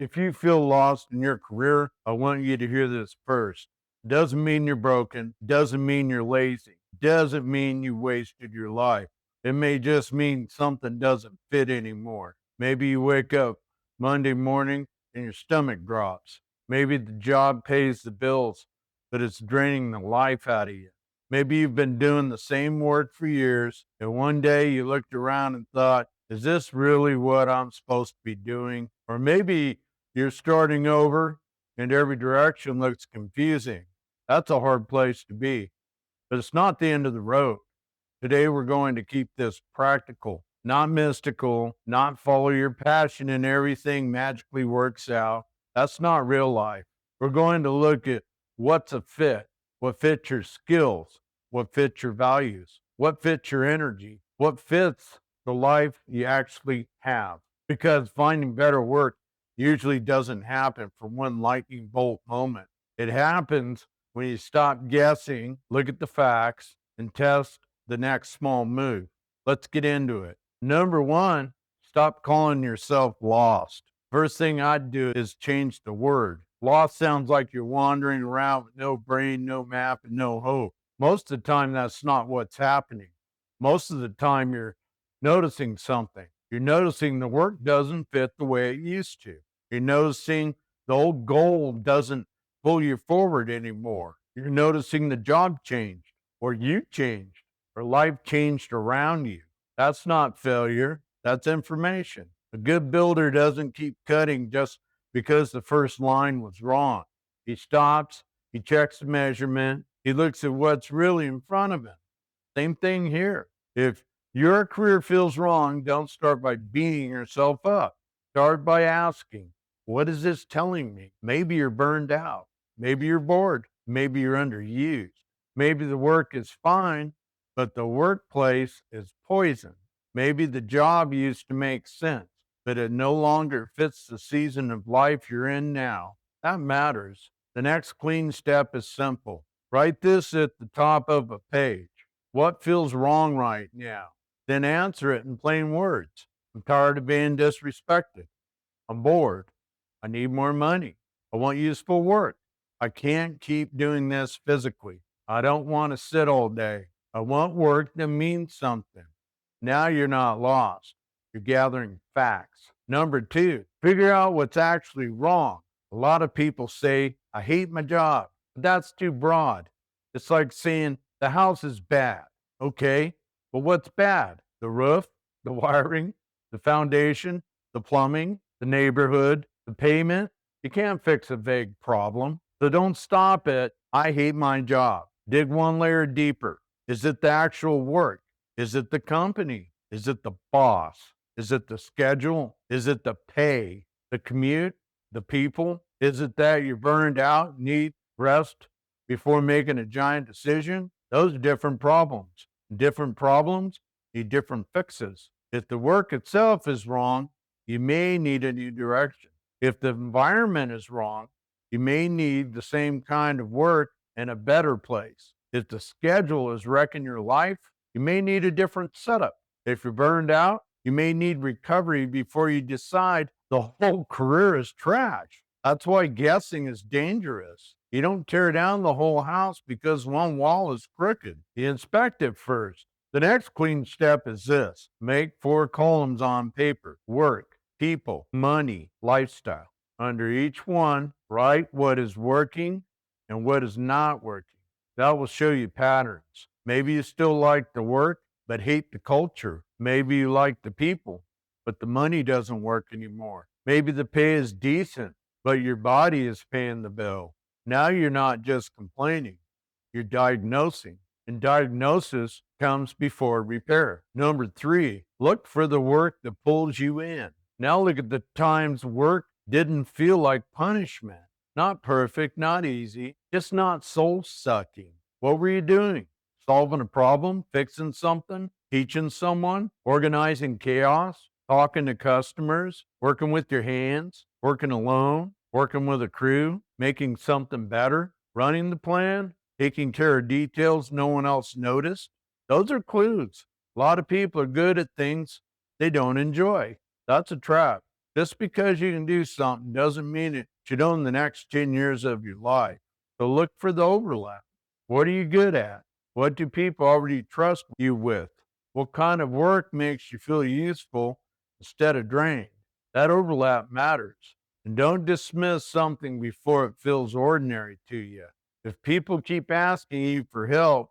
If you feel lost in your career, I want you to hear this first. Doesn't mean you're broken, doesn't mean you're lazy, doesn't mean you wasted your life. It may just mean something doesn't fit anymore. Maybe you wake up Monday morning and your stomach drops. Maybe the job pays the bills, but it's draining the life out of you. Maybe you've been doing the same work for years, and one day you looked around and thought, is this really what I'm supposed to be doing? Or maybe you're starting over and every direction looks confusing. That's a hard place to be, but it's not the end of the road. Today, we're going to keep this practical, not mystical, not follow your passion and everything magically works out. That's not real life. We're going to look at what's a fit, what fits your skills, what fits your values, what fits your energy, what fits the life you actually have. Because finding better work usually doesn't happen from one lightning bolt moment. It happens when you stop guessing, look at the facts, and test the next small move. Let's get into it. Number one, stop calling yourself lost. First thing I'd do is change the word. Lost sounds like you're wandering around with no brain, no map, and no hope. Most of the time, that's not what's happening. Most of the time, you're noticing something. You're noticing the work doesn't fit the way it used to. You're noticing the old goal doesn't pull you forward anymore. You're noticing the job changed, or you changed, or life changed around you. That's not failure, that's information. A good builder doesn't keep cutting just because the first line was wrong. He stops, he checks the measurement, he looks at what's really in front of him. Same thing here. If your career feels wrong, don't start by beating yourself up. Start by asking, what is this telling me? Maybe you're burned out. Maybe you're bored. Maybe you're underused. Maybe the work is fine, but the workplace is poison. Maybe the job used to make sense, but it no longer fits the season of life you're in now. That matters. The next clean step is simple. Write this at the top of a page. What feels wrong right now? Then answer it in plain words. I'm tired of being disrespected. I'm bored. I need more money. I want useful work. I can't keep doing this physically. I don't want to sit all day. I want work that means something. Now you're not lost. You're gathering facts. Number two, figure out what's actually wrong. A lot of people say, I hate my job, but that's too broad. It's like saying the house is bad. Okay, but what's bad? The roof, the wiring, the foundation, the plumbing, the neighborhood, the payment. You can't fix a vague problem. So don't stop at, I hate my job. Dig one layer deeper. Is it the actual work? Is it the company? Is it the boss? Is it the schedule? Is it the pay? The commute? The people? Is it that you're burned out, need rest before making a giant decision? Those are different problems. Different problems need different fixes. If the work itself is wrong, you may need a new direction. If the environment is wrong, you may need the same kind of work in a better place. If the schedule is wrecking your life, you may need a different setup. If you're burned out, you may need recovery before you decide the whole career is trash. That's why guessing is dangerous. You don't tear down the whole house because one wall is crooked. You inspect it first. The next clean step is this: make 4 columns on paper: work, people, money, lifestyle. Under each one, write what is working and what is not working. That will show you patterns. Maybe you still like the work, but hate the culture. Maybe you like the people, but the money doesn't work anymore. Maybe the pay is decent, but your body is paying the bill. Now you're not just complaining, you're diagnosing. And diagnosis comes before repair. Number three, look for the work that pulls you in. Now look at the times work didn't feel like punishment. Not perfect, not easy, just not soul sucking. What were you doing? Solving a problem, fixing something, teaching someone, organizing chaos, talking to customers, working with your hands, working alone, working with a crew, making something better, running the plan, taking care of details no one else noticed. Those are clues. A lot of people are good at things they don't enjoy. That's a trap. Just because you can do something doesn't mean it should own the next 10 years of your life. So look for the overlap. What are you good at? What do people already trust you with? What kind of work makes you feel useful instead of drained? That overlap matters. And don't dismiss something before it feels ordinary to you. If people keep asking you for help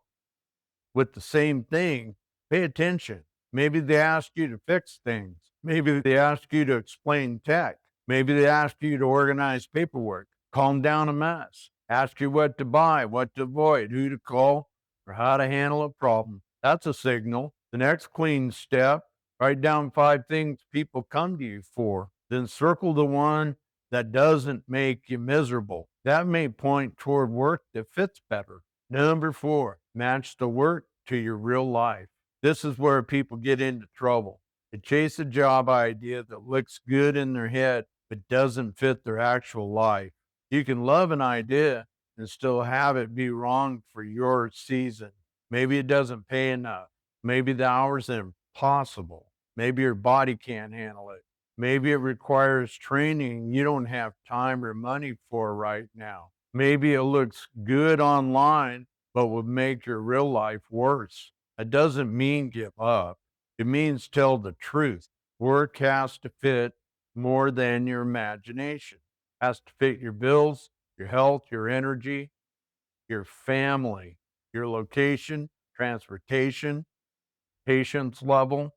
with the same thing, pay attention. Maybe they ask you to fix things. Maybe they ask you to explain tech. Maybe they ask you to organize paperwork, calm down a mess, ask you what to buy, what to avoid, who to call, or how to handle a problem. That's a signal. The next clean step, write down 5 things people come to you for. Then circle the one that doesn't make you miserable. That may point toward work that fits better. Number 4, match the work to your real life. This is where people get into trouble. They chase a job idea that looks good in their head but doesn't fit their actual life. You can love an idea and still have it be wrong for your season. Maybe it doesn't pay enough. Maybe the hours are impossible. Maybe your body can't handle it. Maybe it requires training you don't have time or money for right now. Maybe it looks good online, but would make your real life worse. That doesn't mean give up. It means tell the truth. Work has to fit more than your imagination. It has to fit your bills, your health, your energy, your family, your location, transportation, patience level,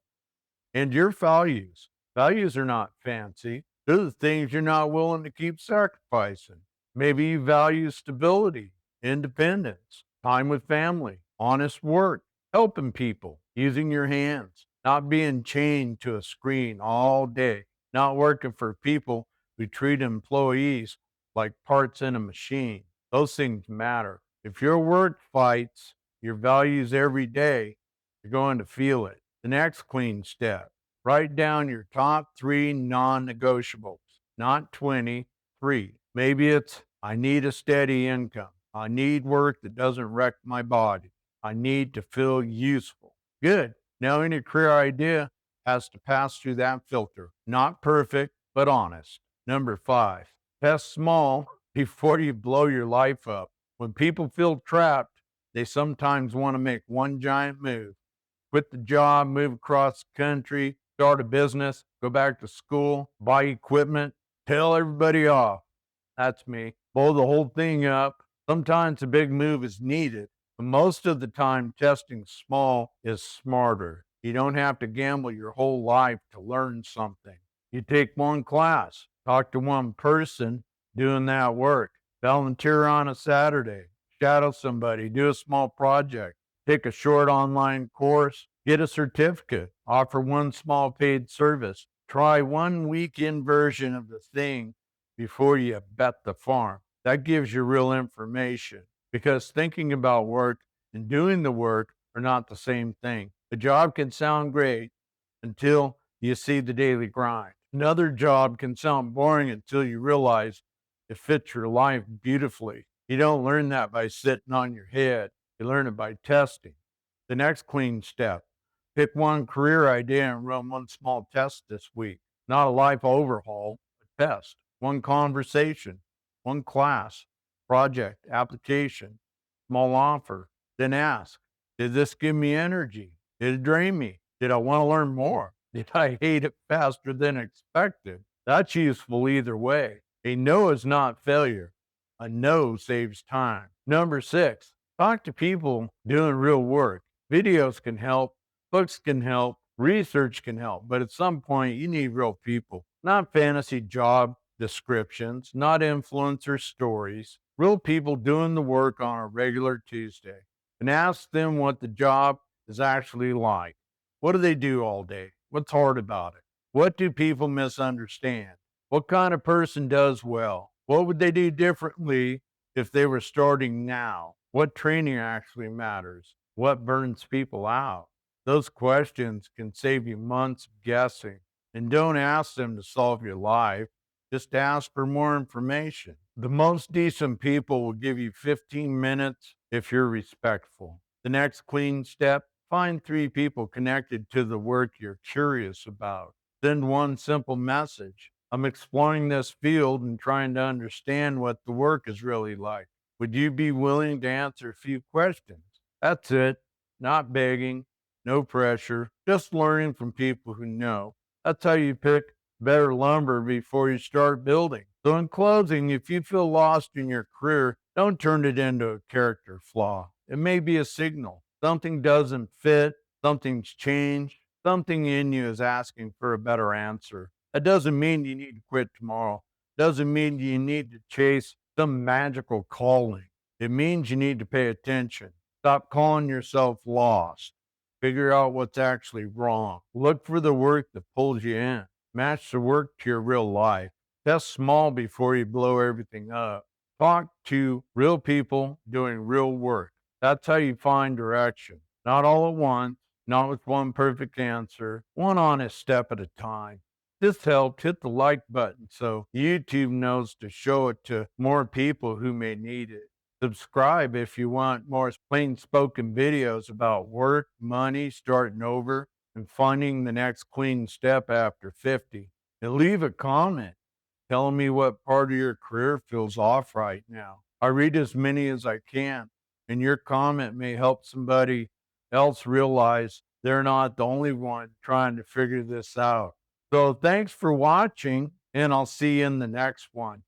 and your values. Values are not fancy. They're the things you're not willing to keep sacrificing. Maybe you value stability, independence, time with family, honest work, helping people, using your hands, not being chained to a screen all day, not working for people who treat employees like parts in a machine. Those things matter. If your work fights your values every day, you're going to feel it. The next clean step, write down your top 3 non negotiables, not 23. Maybe it's I need a steady income. I need work that doesn't wreck my body. I need to feel useful. Good. Now, any career idea has to pass through that filter. Not perfect, but honest. Number 5, test small before you blow your life up. When people feel trapped, they sometimes want to make one giant move, quit the job, move across the country, start a business, go back to school, buy equipment, tell everybody off. That's me. Blow the whole thing up. Sometimes a big move is needed, but most of the time, testing small is smarter. You don't have to gamble your whole life to learn something. You take one class, talk to one person doing that work, volunteer on a Saturday, shadow somebody, do a small project, take a short online course, get a certificate, offer one small paid service, try one weekend version of the thing before you bet the farm. That gives you real information because thinking about work and doing the work are not the same thing. A job can sound great until you see the daily grind. Another job can sound boring until you realize it fits your life beautifully. You don't learn that by sitting on your head. You learn it by testing. The next clean step, pick one career idea and run one small test this week. Not a life overhaul, a test. One conversation, one class, project, application, small offer. Then ask, did this give me energy? Did it drain me? Did I want to learn more? Did I hate it faster than expected? That's useful either way. A no is not failure. A no saves time. Number 6, talk to people doing real work. Videos can help, books can help, research can help, but at some point you need real people, not fantasy job descriptions, not influencer stories, real people doing the work on a regular Tuesday. And ask them what the job is actually like. What do they do all day? What's hard about it? What do people misunderstand? What kind of person does well? What would they do differently if they were starting now? What training actually matters? What burns people out? Those questions can save you months of guessing. And don't ask them to solve your life. Just ask for more information. The most decent people will give you 15 minutes if you're respectful. The next clean step, find 3 people connected to the work you're curious about. Send one simple message. I'm exploring this field and trying to understand what the work is really like. Would you be willing to answer a few questions? That's it. Not begging, no pressure, just learning from people who know. That's how you pick better lumber before you start building. So, in closing, if you feel lost in your career, don't turn it into a character flaw. It may be a signal. Something doesn't fit, something's changed, something in you is asking for a better answer. That doesn't mean you need to quit tomorrow. Doesn't mean you need to chase some magical calling. It means you need to pay attention. Stop calling yourself lost. Figure out what's actually wrong. Look for the work that pulls you in. Match the work to your real life. Test small before you blow everything up. Talk to real people doing real work. That's how you find direction. Not all at once, not with one perfect answer, one honest step at a time. This helped. Hit the like button so YouTube knows to show it to more people who may need it. Subscribe if you want more plain spoken videos about work, money, starting over, and finding the next clean step after 50. And leave a comment telling me what part of your career feels off right now. I read as many as I can, and your comment may help somebody else realize they're not the only one trying to figure this out. So thanks for watching, and I'll see you in the next one.